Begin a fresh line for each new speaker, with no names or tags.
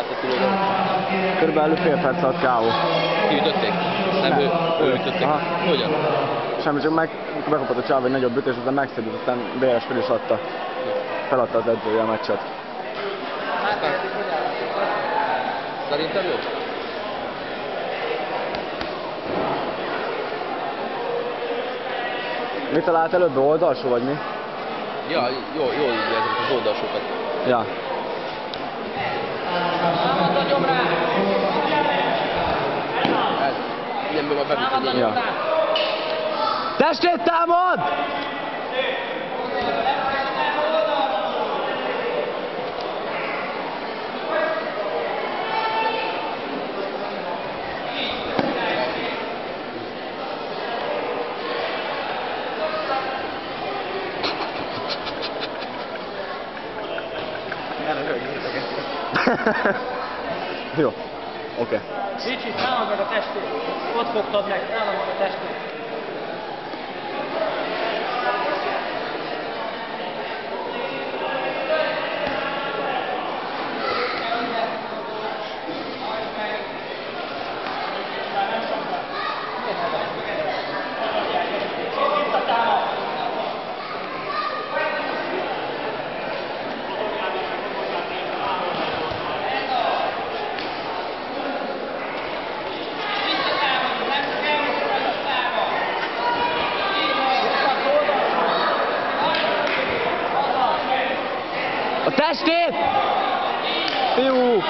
játszott túl?
Körülbelül fél perc alatt K.O.
Kiütötték? Nem, ő ütötték. Hogyan?
Semmi, csak bekapott a csáv egy nagyobb ütés, aztán megszedett, aztán BS fel is adta. Feladta az edzője a meccset.
Szerintem jó?
Mit talált előbb? Oldalsó vagy mi?
Ja, jó így ezek az oldalsókat.
Ja.
Ez, ilyenből van bevíteni.
Ja. Testét támad! Jó, oké.
Ricsi, támad meg a testét. Ott fogtad meg, támad meg a testét.
A testét! Fiú!